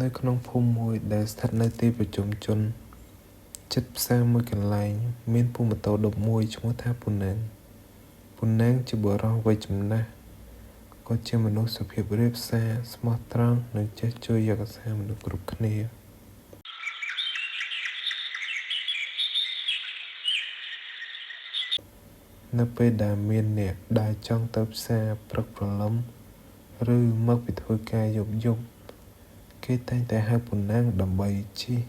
នៅក្នុងភូមិមួយដែលស្ថិតនៅទីប្រជុំជនជិតផ្សារមួយកន្លែងមានពូម៉ូតូឌុបមួយឈ្មោះថាពូណាងជាបុរសវ័យចំណាស់គាត់ជាមនុស្សសុភាពរាបសារស្មោះត្រង់និងចេះជួយយកអាសារមនុស្សគ្រប់គ្នានៅពេលដែលមានអ្នកដែលចង់ទៅផ្សារព្រឹកព្រលឹមឬមកពីធ្វើការយប់គេតែងតែហៅពូណាងដើម្បីជិះ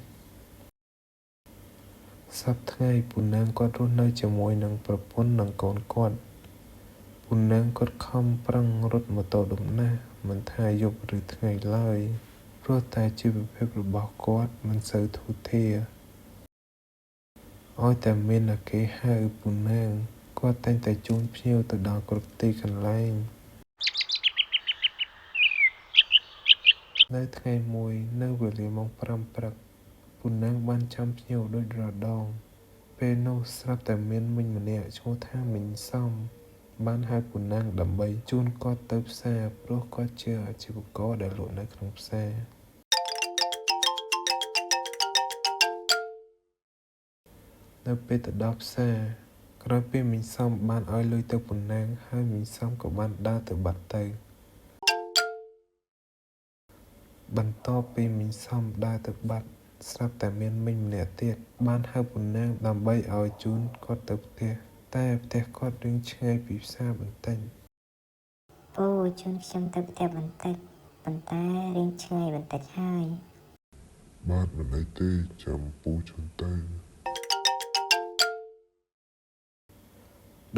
សប្តាហ៍ថ្ងៃពូណាងគាត់រស់នៅជាមួយនឹងប្រពន្ធនិងកូនគាត់ពូណាងគាត់ខំប្រឹងរត់ម៉ូតូដុបណាស់មិនថាយប់ឬថ្ងៃឡើយព្រោះតែជីវភាពរបស់គាត់មិនសូវធូរធារឲ្យតែមានតែគេហៅពូណាងគាត់តែងតែជូនភ្ញៀវទៅដល់គ្រប់ទីកន្លែងនៅថ្ងៃមួយនៅវេលាម៉ោង 5 ព្រឹកពូណាងបានចាំភ្ញៀវដូចរាល់ដងពេលនោះស្រាប់តែមានមិញម្នាក់ឈ្មោះថាមីងសំបានហៅពូណាងដើម្បីជូនគាត់ទៅផ្សារព្រោះគាត់ជាអាជីវករដែលលក់នៅក្នុងផ្សារនៅពេលទៅដល់ផ្សារក្រោយពេលមីងសំបានឲ្យលុយទៅពូណាងហើយមីងសំក៏បានដើរទៅបាត់ទៅបន្ទាប់ពីមីងសំដើរទៅបាត់ស្រាប់តែមានមិញម្នាក់ទៀតបានហៅពូណាងដើម្បីឲ្យជូនគាត់ទៅផ្ទះតែផ្ទះគាត់រឿងឆ្ងាយពីផ្សារបន្តិចពូជូនខ្ញុំទៅផ្ទះបន្តិចប៉ុន្តែរៀងឆ្ងាយបន្តិចហើយបាទមិនអីទេចាំពូជូនទៅ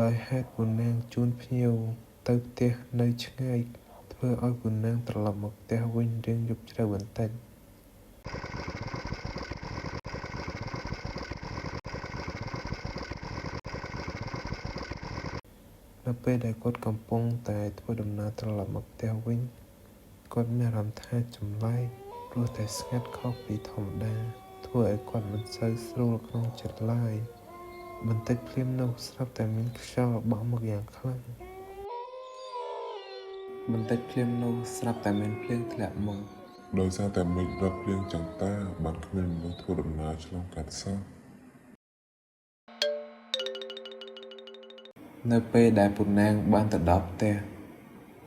ដោយហេតុពូណាងជូនភ្ញៀវទៅផ្ទះនៅឆ្ងាយធ្វើឲ្យពូណាងត្រឡប់មកផ្ទះវិញរៀងយប់ជ្រៅបន្តិចនៅពេលដែលគាត់កំពុងតែធ្វើដំណើរត្រឡប់មកផ្ទះវិញគាត់មានអារម្មណ៍ថាចម្លែកព្រោះតែស្ងាត់ខុសពីធម្មតាធ្វើឲ្យគាត់មិនសូវស្រួលក្នុងចិត្តឡើយបន្តិចភ្លាមនោះស្រាប់តែមានខ្យល់បក់មកយ៉ាងខ្លាំងបន្តិចភ្លាមនោះស្រាប់តែមានភ្លៀងធ្លាក់មកដោយសារតែមេឃរឹបភ្លៀងចឹងតាបានគ្មានមនុស្សធ្វើដំណើរឆ្លងកាត់សោះនៅពេលដែលពូណាងបានទៅដល់ផ្ទះ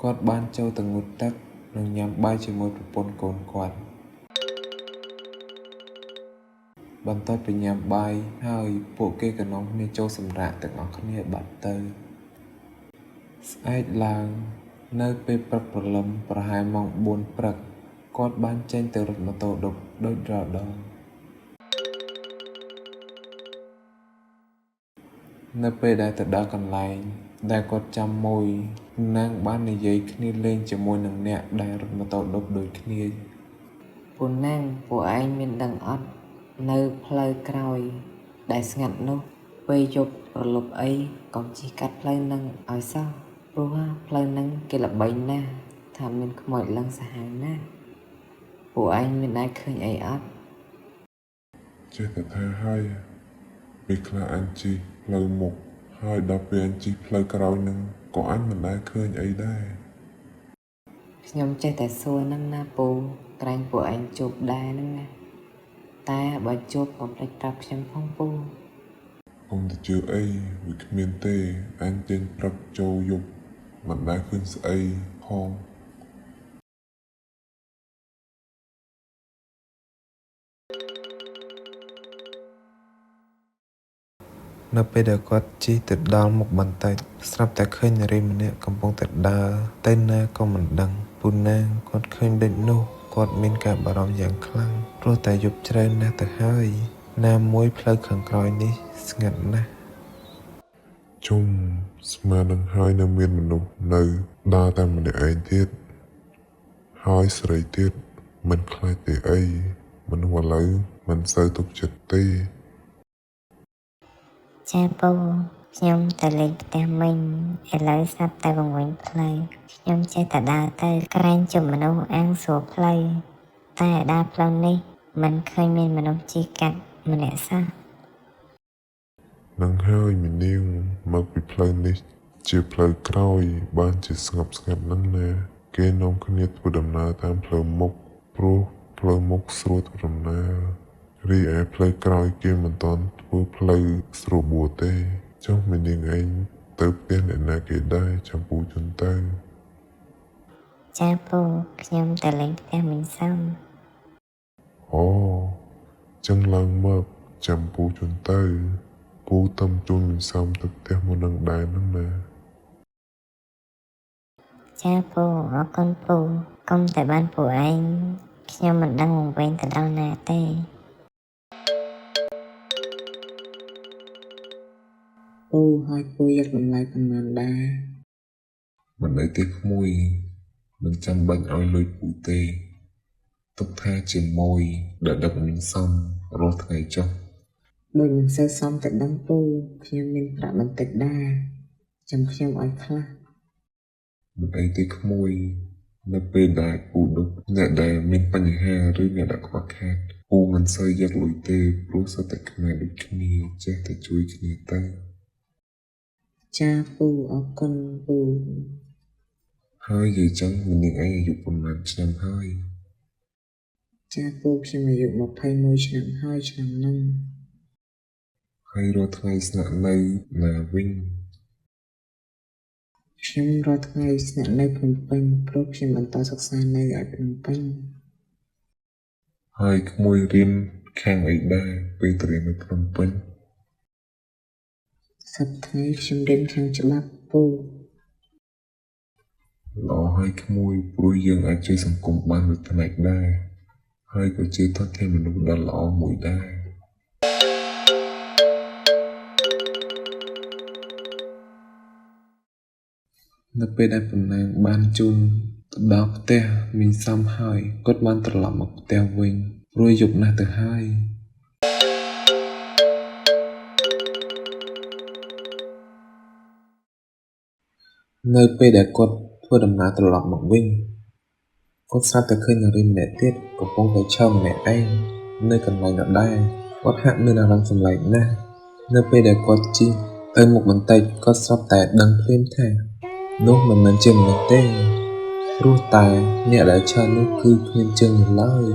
គាត់បានចូលទៅងូតទឹកនិងញ៉ាំបាយជាមួយប្រពន្ធកូនគាត់បន្ទាប់ពីញ៉ាំបាយហើយពួកគេក៏នាំគ្នាចូលសម្រាកទាំងអស់គ្នាបាត់ទៅស្អែកឡើងនៅពេលព្រឹកព្រលឹមប្រហែលម៉ោង 4 ព្រឹកគាត់បានចេញទៅរត់ម៉ូតូឌុបដូចរាល់ដងនៅពេលដែលទៅដល់កន្លែងដែលគាត់ចាំមួយនាងបាននិយាយគ្នាលេងជាមួយនឹងអ្នកដែលរត់ម៉ូតូឌុបដូចគ្នាពូណាំងពួកឯងមានដឹងអត់នៅផ្លូវក្រោយដែលស្ងាត់នោះពេលយប់រលប់អីកុំជិះកាត់ផ្លូវនឹងឲ្យសោះព្រោះផ្លូវនឹងគេល្បីណាស់ថាមានខ្មោចឡើងសាហាវណាស់ពួកឯងមានដែរឃើញអីអត់ចេះតែថាហើយពេលខ្លះអញជិះផ្លូវមុខហើយដល់ពេលអញជិះផ្លូវក្រោយនឹងក៏អញមិនដែលឃើញអីដែរខ្ញុំចេះតែសួរហ្នឹងណាពូក្រែងពួកឯងជួបដែរហ្នឹងណាតែបើជួបកុំភ្លេចប្រាប់ខ្ញុំផងពូកុំទៅជឿអីវាគ្មានទេអញចេញព្រឹកចូលយប់មិនដែលឃើញស្អីផងនៅពេលដែលគាត់ជិះទៅដល់មុខបន្តិចស្រាប់តែឃើញនារីម្នាក់កំពុងតែដើរទៅណាក៏មិនដឹងពូណាងគាត់ឃើញដូចនោះគាត់មានការបារម្ភយ៉ាងខ្លាំងព្រោះតែយប់ជ្រៅណាស់ទៅហើយណាមួយផ្លូវខាងក្រោយនេះស្ងាត់ណាស់ជុំស្មាននឹងហើយនៅមានមនុស្សនៅដើរតែម្នាក់ឯងទៀតហើយស្រីទៀតមិនខ្លាចទេអីមនុស្សឥឡូវមិនសូវទុកចិត្តទេចាពូខ្ញុំទៅលេងផ្ទះមិញឥឡូវស្រាប់តែបង្វេញផ្លូវខ្ញុំចេះតែដើរទៅក្រែងជុំមនុស្សអាំងសួរផ្លូវតែដើរផ្លូវនេះមិនឃើញមានមនុស្សជិះកាត់ម្នាក់សោះនឹងហើយមីនាងមកពីផ្លូវនេះជាផ្លូវក្រោយបានជាស្ងប់ស្ងាត់ណាស់ណាគេនាំគ្នាធ្វើដំណើរតាមផ្លូវមុខព្រោះ ផ្លូវមុខស្រួលធ្វើដំណើររីឯផ្លូវក្រោយគេមិនទាន់ធ្វើផ្លូវស្រួលបួទេចុះមីនាងឯងទៅផ្ទះអ្នកណាគេដែរចាំពូជូនទៅ ចាពូខ្ញុំទៅលេងផ្ទះមីងសំ អូចឹងឡើងមកចាំពូជូនទៅពូតំជូនមិនសមទៅផ្ទះមុននឹងដែរហ្នឹងណា ចាពូអរគុណពូកុំតែបានពូឯងខ្ញុំមិនដឹងវង្វេងទៅដល់ណាទេ ពូហើយពូយកតម្លៃប៉ុន្មានដែរ មិនអីទេក្មួយមិនចាំបាច់ឲ្យលុយពូទេទុកថាជាមួយដែលដឹកមានសំរាល់ថ្ងៃចុះ ដូចមិនសូវសមតែដឹងពូខ្ញុំមានប្រាក់បន្តិចដែរចាំខ្ញុំឲ្យខ្លះ មិនអីទេក្មួយនៅពេលដែលពូដឹកអ្នកដែលមានបញ្ហាឬអ្នកដែលខ្វះខាតពូមិនសូវយកលុយទេព្រោះសុទ្ធតែខ្មែរដូចគ្នាចេះតែជួយគ្នាទៅ ចាពូអរគុណពូ ហើយនិយាយចឹងមីនាងឯងអាយុប៉ុន្មានឆ្នាំហើយ ចាពូខ្ញុំអាយុ21ឆ្នាំហើយឆ្នាំហ្នឹង ហើយរាល់ថ្ងៃស្នាក់នៅណាវិញ ខ្ញុំរាល់ថ្ងៃស្នាក់នៅភ្នំពេញព្រោះខ្ញុំបន្តសិក្សានៅឯភ្នំពេញ ហើយក្មួយរៀនខាងអីដែរពេលទៅរៀននៅភ្នំពេញ សប្តាហ៍ថ្ងៃខ្ញុំរៀនខាងច្បាប់ពូ ល្អហើយក្មួយព្រោះយើងអាចជួយសង្គមបានមួយផ្នែកដែរហើយក៏ជាធនធានមនុស្សដ៏ល្អមួយដែរ នៅពេលដែលប៉ុណ្ណាបានជូនទៅដល់ផ្ទះមីងសំហើយគាត់បានត្រឡប់មកផ្ទះវិញព្រោះយប់ណាស់ទៅហើយនៅពេលដែលគាត់ធ្វើដំណើរត្រឡប់មកវិញគាត់ស្រាប់តែឃើញនារីម្នាក់ទៀតកំពុងតែឈរម្នាក់ឯងនៅកន្លែងដដែលគាត់ហាក់មានអារម្មណ៍សម្លែកណាស់នៅពេលដែលគាត់ជិះទៅមុខបន្តិចគាត់ស្រាប់តែដឹងភ្លាមថានោះមិនមែនជាមនុស្សទេព្រោះតែអ្នកដែលឈរនោះគឺគ្មានជើងនោះឡើយ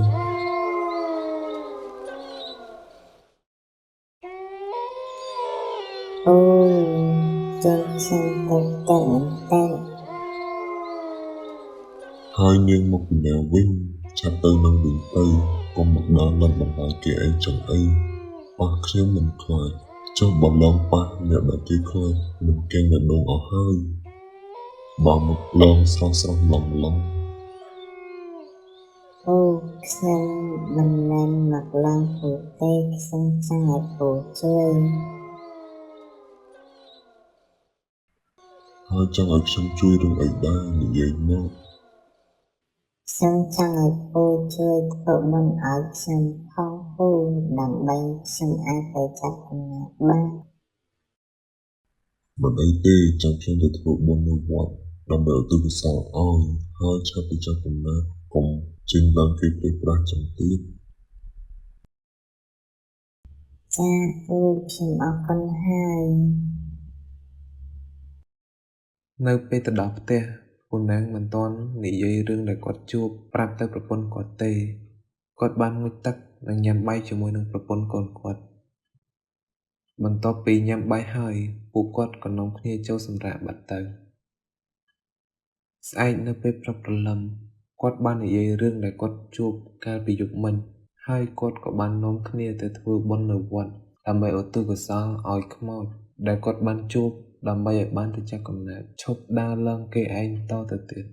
អូចឹងខ្ញុំទៅតែតែ ហើយនាងមកពីណាវិញចាំទៅនឹងវិញទៅកុំមកដល់លំដំណើរគេអីចឹងអីប៉ះខ្ញុំមិនខ្លាចចុះបើឡងប៉ះអ្នកដែលគេខ្លាចនឹងគេងដងអស់ហើយបើមកឡងស្រស់ស្រស់ឡងឡង អូខ្ញុំមិនមែនមកឡើងពូទេខ្ញុំចង់ឲ្យពូជួយ ហើយចង់ឲ្យខ្ញុំជួយរឿងអីដែរនិយាយមក ខ្ញុំចង់ឲ្យពូជួយធ្វើបុណ្យឲ្យខ្ញុំផងពូដើម្បីខ្ញុំអាចទៅចាប់កំណើតបាន មិនអីទេចាំខ្ញុំទៅធ្វើបុណ្យនៅវត្តដើម្បីឧទ្ទិសកុសលឲ្យហើយឆាប់ទៅចាប់កំណើតកុំចេញឡើងគេព្រៃប្រាស់ចឹងទៀត ចាពូខ្ញុំអរគុណហើយ នៅពេលទៅដល់ផ្ទះពូណាងមិនទាន់និយាយរឿងដែលគាត់ជួបប្រាប់ទៅប្រពន្ធគាត់ទេគាត់បានងូតទឹកនិងញ៉ាំបាយជាមួយនឹងប្រពន្ធកូនគាត់បន្ទាប់ពីញ៉ាំបាយហើយពួកគាត់ក៏នាំគ្នាចូលសម្រាកបាត់ទៅស្អែកនៅពេលព្រឹកព្រលឹមគាត់បាននិយាយរឿងដែលគាត់ជួបកាលពីយប់មិញហើយគាត់ក៏បាននាំគ្នាទៅធ្វើបុណ្យនៅវត្តដើម្បីឧទ្ទិសកុសលឲ្យខ្មោចដែលគាត់បានជួបដើម្បីឲ្យបានទៅចាប់កំណើតឈប់ដើរឡើងគេឯងតទៅទៀត